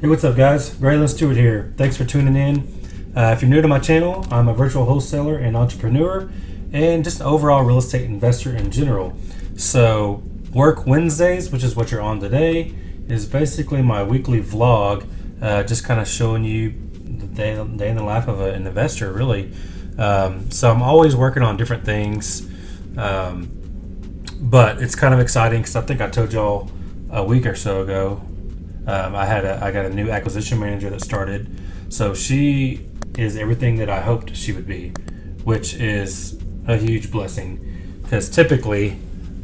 Hey, what's up, guys? Graylan Stewart here. Thanks for tuning in. If you're new to my channel, I'm a virtual wholesaler and entrepreneur and just an overall real estate investor in general. So, Work Wednesdays, which is what you're on today, is basically my weekly vlog, just kind of showing you the day in the life of an investor, really. So, I'm always working on different things, but it's kind of exciting because I think I told y'all a week or so ago. I got a new acquisition manager that started. So she is everything that I hoped she would be, which is a huge blessing. Because typically,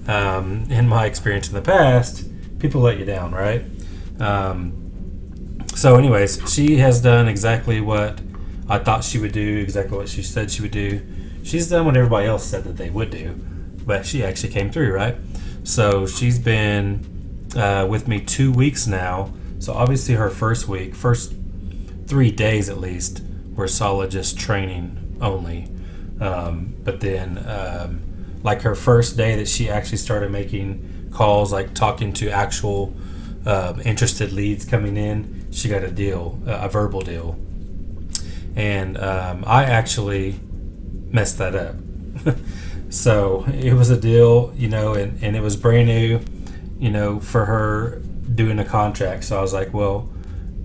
in my experience in the past, people let you down, right? So anyways, she has done exactly what I thought she would do, exactly what she said she would do. She's done what everybody else said that they would do, but she actually came through, right? So she's been with me 2 weeks now. So obviously her first 3 days at least, were solid just training only. But then like her first day that she actually started making calls, like talking to actual interested leads coming in, she got a deal, a verbal deal. And I actually messed that up. So it was a deal, and it was brand new, for her doing a contract. So I was like, well,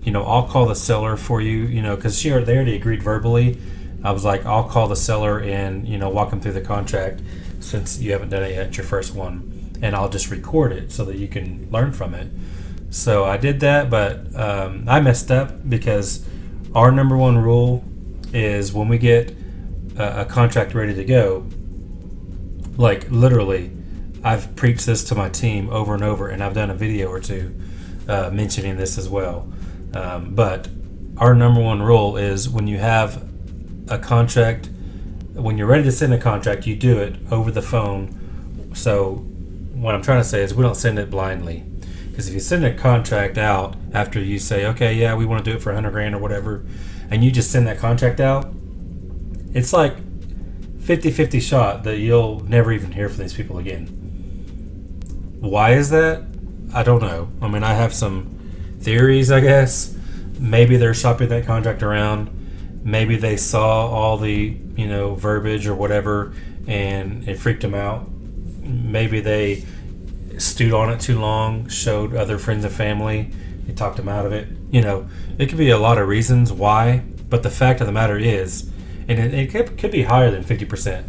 I'll call the seller for you, because they already agreed verbally. I was like, I'll call the seller and, walk them through the contract since you haven't done it yet, your first one, and I'll just record it so that you can learn from it. So I did that, but I messed up because our number one rule is when we get a contract ready to go, like literally, I've preached this to my team over and over, and I've done a video or two mentioning this as well. But our number one rule is when you have a contract, when you're ready to send a contract, you do it over the phone. So what I'm trying to say is we don't send it blindly. Because if you send a contract out after you say, okay, yeah, we want to do it for $100,000 or whatever, and you just send that contract out, it's like 50-50 shot that you'll never even hear from these people again. Why is that? I don't know. I mean, I have some theories, I guess. Maybe they're shopping that contract around. Maybe they saw all the, verbiage or whatever, and it freaked them out. Maybe they stewed on it too long, showed other friends and family, they talked them out of it. It could be a lot of reasons why, but the fact of the matter is, and it could be higher than 50%,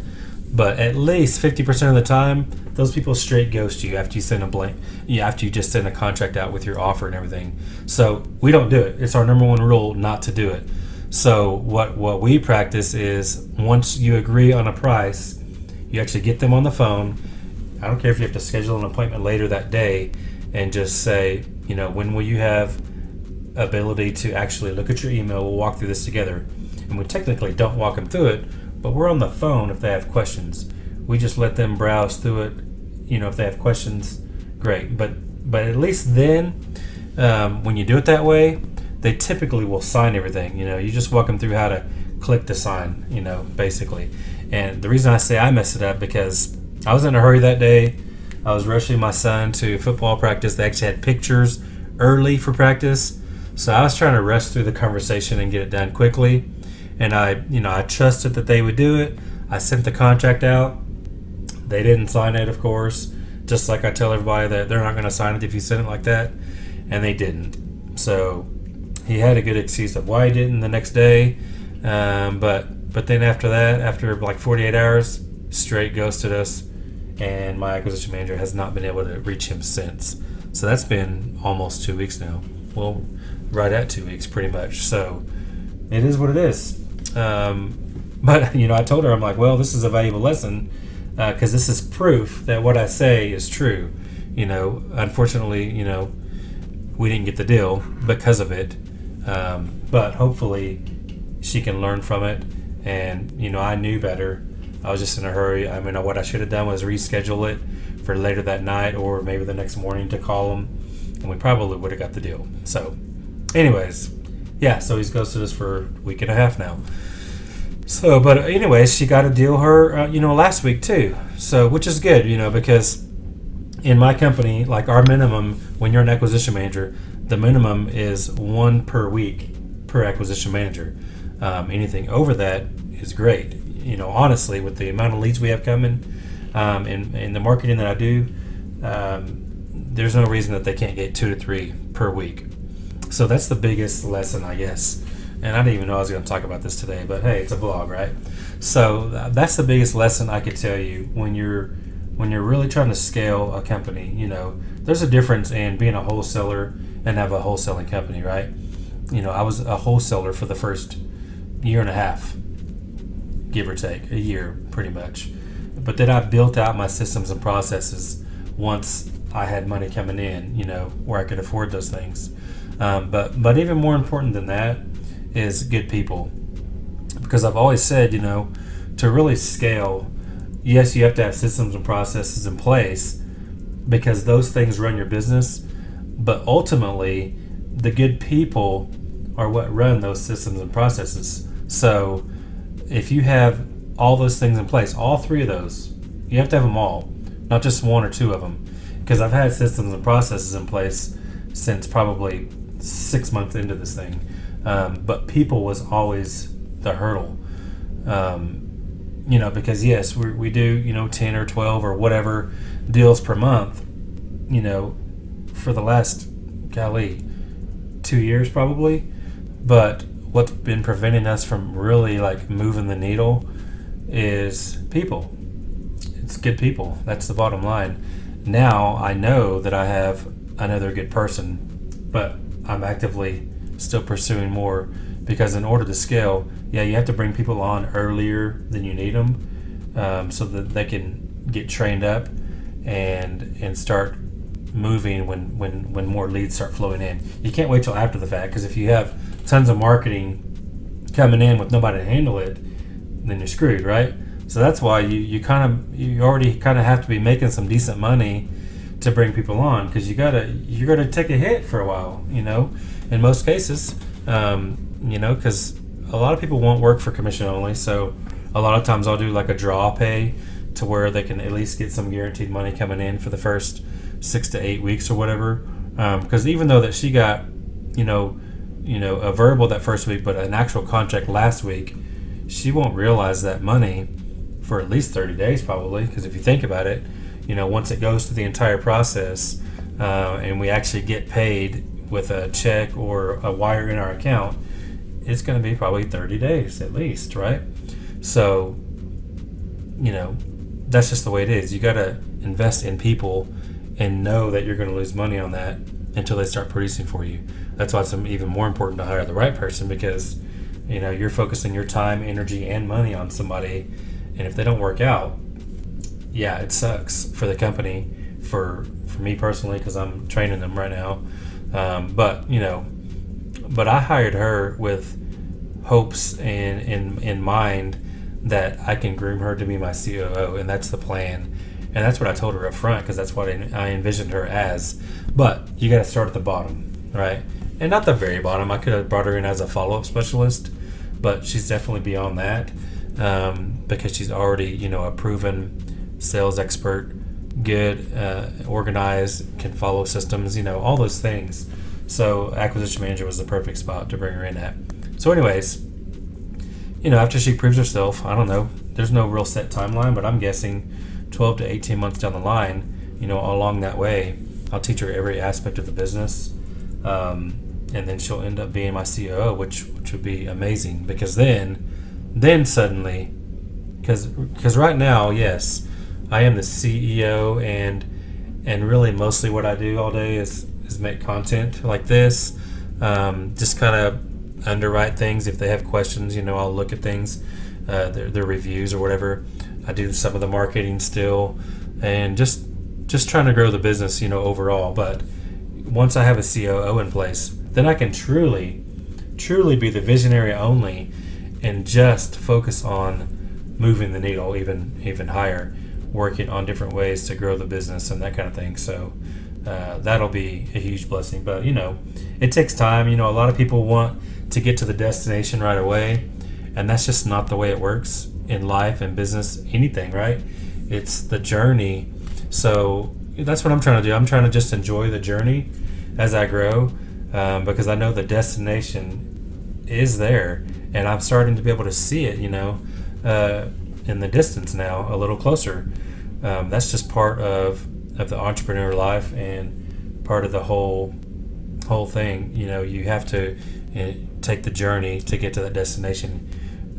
but at least 50% of the time, those people straight ghost you after you send after you just send a contract out with your offer and everything. So we don't do it. It's our number one rule not to do it. So what we practice is once you agree on a price, you actually get them on the phone. I don't care if you have to schedule an appointment later that day and just say, when will you have ability to actually look at your email? We'll walk through this together. And we technically don't walk them through it, but we're on the phone if they have questions. We just let them browse through it. If they have questions, great. But at least then, when you do it that way, they typically will sign everything. You just walk them through how to click to sign, basically. And the reason I say I messed it up because I was in a hurry that day. I was rushing my son to football practice. They actually had pictures early for practice. So I was trying to rush through the conversation and get it done quickly. And I trusted that they would do it. I sent the contract out. They didn't sign it, of course. Just like I tell everybody that they're not going to sign it if you send it like that. And they didn't. So he had a good excuse of why he didn't the next day. But then after that, after like 48 hours, straight ghosted us. And my acquisition manager has not been able to reach him since. So that's been almost 2 weeks now. Well, right at 2 weeks pretty much. So it is what it is. But I told her, I'm like, well, this is a valuable lesson because this is proof that what I say is true. Unfortunately, we didn't get the deal because of it. But hopefully she can learn from it. And, I knew better. I was just in a hurry. I mean, what I should have done was reschedule it for later that night or maybe the next morning to call him. And we probably would have got the deal. So anyways, yeah, so he's ghosted us for a week and a half now. So, but anyways, she got a deal her, last week too. So, which is good, because in my company, like our minimum when you're an acquisition manager, the minimum is one per week per acquisition manager. Anything over that is great. Honestly, with the amount of leads we have coming, and the marketing that I do, there's no reason that they can't get 2 to 3 per week. So that's the biggest lesson, I guess. And I didn't even know I was going to talk about this today, but hey, it's a vlog, right? So that's the biggest lesson I could tell you when you're really trying to scale a company. There's a difference in being a wholesaler and have a wholesaling company, right? I was a wholesaler for the first year and a half, give or take a year, pretty much. But then I built out my systems and processes once I had money coming in, where I could afford those things. But even more important than that is good people. Because I've always said, to really scale, yes, you have to have systems and processes in place because those things run your business. But ultimately, the good people are what run those systems and processes. So if you have all those things in place, all 3 of those, you have to have them all, not just 1 or 2 of them. Because I've had systems and processes in place since probably 6 months into this thing. But people was always the hurdle. Because yes, we do, 10 or 12 or whatever deals per month, for the last, 2 years probably. But what's been preventing us from really moving the needle is people. It's good people. That's the bottom line. Now I know that I have another good person, but I'm actively still pursuing more because in order to scale, you have to bring people on earlier than you need them, so that they can get trained up and start moving when more leads start flowing in. You can't wait till after the fact, because if you have tons of marketing coming in with nobody to handle it, then you're screwed, right? So that's why you already kind of have to be making some decent money to bring people on, because you're gonna take a hit for a while, in most cases, because a lot of people won't work for commission only. So a lot of times I'll do a draw pay to where they can at least get some guaranteed money coming in for the first 6 to 8 weeks or whatever. Because even though that she got, a verbal that first week, but an actual contract last week, she won't realize that money for at least 30 days probably. Because if you think about it, once it goes through the entire process, and we actually get paid with a check or a wire in our account, it's going to be probably 30 days at least, right? So, that's just the way it is. You got to invest in people and know that you're going to lose money on that until they start producing for you. That's why it's even more important to hire the right person, because, you're focusing your time, energy, and money on somebody. And if they don't work out, it sucks for the company, for me personally, because I'm training them right now. But I hired her with hopes in mind that I can groom her to be my COO, and that's the plan. And that's what I told her up front, because that's what I envisioned her as. But you got to start at the bottom, right? And not the very bottom. I could have brought her in as a follow-up specialist, but she's definitely beyond that, because she's already, a proven sales expert, good, organized, can follow systems, all those things. So acquisition manager was the perfect spot to bring her in at. So anyways, after she proves herself, I don't know, there's no real set timeline, but I'm guessing 12 to 18 months down the line, along that way, I'll teach her every aspect of the business. And then she'll end up being my COO, which would be amazing, because then suddenly, because right now, yes, I am the CEO, and really mostly what I do all day is make content like this, just kind of underwrite things. If they have questions, I'll look at things, their reviews or whatever. I do some of the marketing still, and just trying to grow the business, overall. But once I have a COO in place, then I can truly be the visionary only, and just focus on moving the needle even higher, working on different ways to grow the business and that kind of thing. So that'll be a huge blessing. But it takes time. A lot of people want to get to the destination right away, and that's just not the way it works in life and business, anything, right? It's the journey. So that's what I'm trying to do. I'm trying to just enjoy the journey as I grow. because I know the destination is there, and I'm starting to be able to see it, in the distance now, a little closer. That's just part of the entrepreneur life and part of the whole thing. You have to take the journey to get to that destination.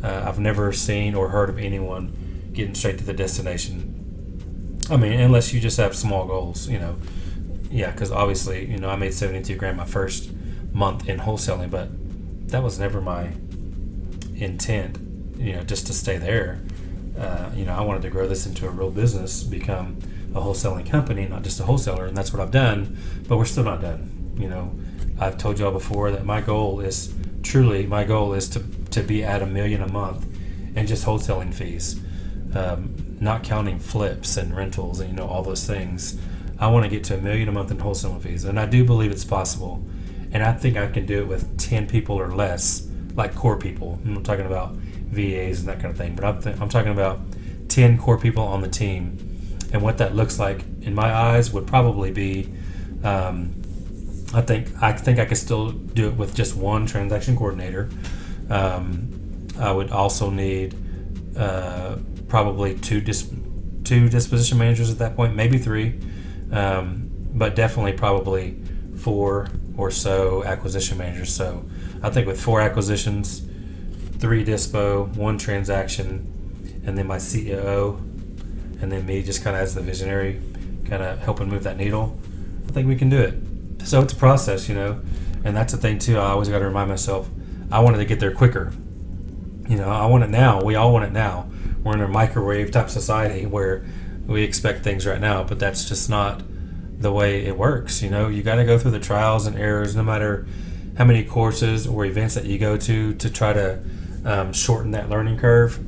I've never seen or heard of anyone getting straight to the destination. I mean, unless you just have small goals, Yeah, because obviously, I made 72 grand my first month in wholesaling, but that was never my intent, just to stay there. I wanted to grow this into a real business, become a wholesaling company, not just a wholesaler, and that's what I've done, but we're still not done. I've told y'all before that my goal is to be at $1 million a month in just wholesaling fees, not counting flips and rentals and all those things. I want to get to $1 million a month in wholesaling fees, and I do believe it's possible, and I think I can do it with 10 people or less, like core people. I'm not talking about VAs and that kind of thing, but I'm talking about 10 core people on the team, and what that looks like in my eyes would probably be, I think I could still do it with just one transaction coordinator. I would also need probably two disposition managers at that point, maybe 3, but definitely probably 4 or so acquisition managers. So I think with 4 acquisitions, 3 dispo, 1 transaction, and then my CEO, and then me just kind of as the visionary, kind of helping move that needle. I think we can do it. So it's a process, and that's the thing too. I always got to remind myself, I wanted to get there quicker. I want it now. We all want it now. We're in a microwave type society where we expect things right now, but that's just not the way it works. You got to go through the trials and errors, no matter how many courses or events that you go to try to shorten that learning curve.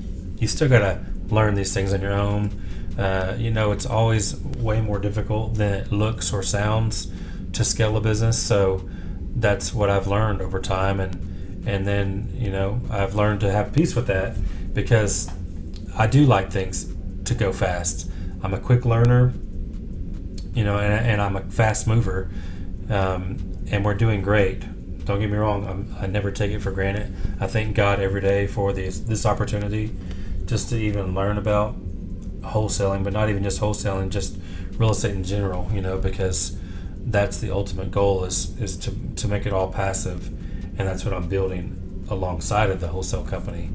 You still got to learn these things on your own. It's always way more difficult than it looks or sounds to scale a business. So that's what I've learned over time, and then I've learned to have peace with that, because I do like things to go fast. I'm a quick learner, and I'm a fast mover, and we're doing great. Don't get me wrong, I never take it for granted. I thank God every day for this opportunity just to even learn about wholesaling, but not even just wholesaling, just real estate in general, because that's the ultimate goal is to make it all passive, and that's what I'm building alongside of the wholesale company,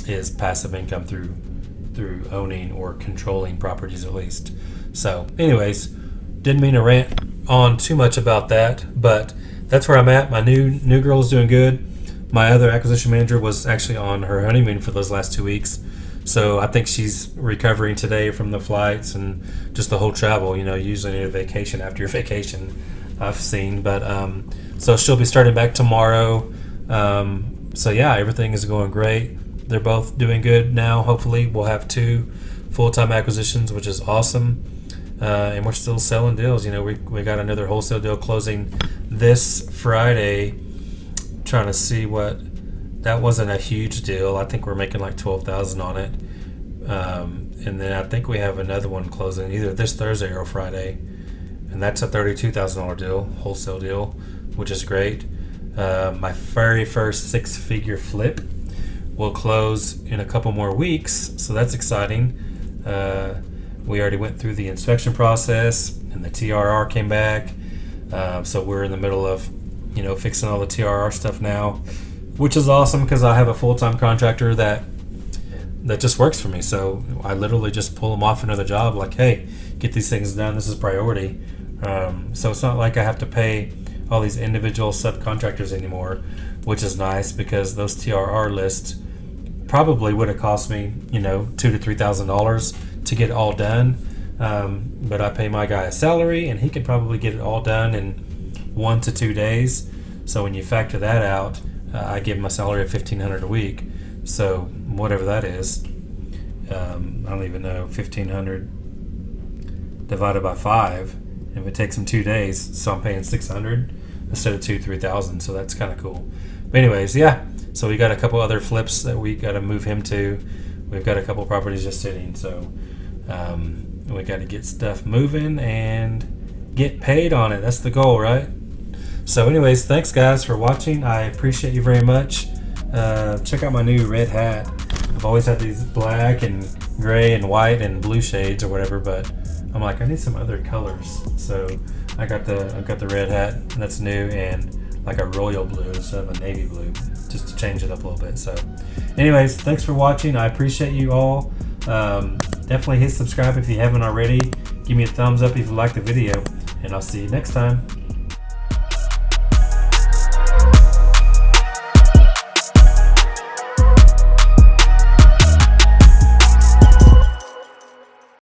is passive income through owning or controlling properties at least. So anyways, didn't mean to rant on too much about that, but that's where I'm at. My new girl is doing good. My other acquisition manager was actually on her honeymoon for those last 2 weeks. So I think she's recovering today from the flights and just the whole travel. Usually need a vacation after your vacation, I've seen. But so she'll be starting back tomorrow. So yeah, everything is going great. They're both doing good now. Hopefully we'll have 2 full-time acquisitions, which is awesome. And we're still selling deals. We got another wholesale deal closing this Friday. Trying to see what. That wasn't a huge deal. I think we're making like $12,000 on it. And then I think we have another one closing either this Thursday or Friday. And that's a $32,000 deal, wholesale deal, which is great. My very first 6-figure flip will close in a couple more weeks. So that's exciting. We already went through the inspection process and the TRR came back. So we're in the middle of, fixing all the TRR stuff now, which is awesome because I have a full-time contractor that just works for me. So I literally just pull them off another job, like, hey, get these things done. This is priority. So it's not like I have to pay all these individual subcontractors anymore, which is nice because those TRR lists probably would have cost me, $2,000 to $3,000 to get it all done. But I pay my guy a salary and he could probably get it all done in 1 to 2 days. So when you factor that out, I give him a salary of $1,500 a week. So whatever that is, I don't even know, 1,500 divided by 5. If it takes him 2 days, so I'm paying $600 instead of $3,000. So that's kind of cool. But anyways, yeah. So we got a couple other flips that we got to move him to. We've got a couple properties just sitting. So we got to get stuff moving and get paid on it. That's the goal, right? So anyways, thanks guys for watching. I appreciate you very much. Check out my new red hat. I've always had these black and gray and white and blue shades or whatever, but I'm like, I need some other colors. So I got the red hat, that's new, and like a royal blue instead of a navy blue, just to change it up a little bit. So anyways, thanks for watching. I appreciate you all. Definitely hit subscribe if you haven't already. Give me a thumbs up if you like the video, and I'll see you next time.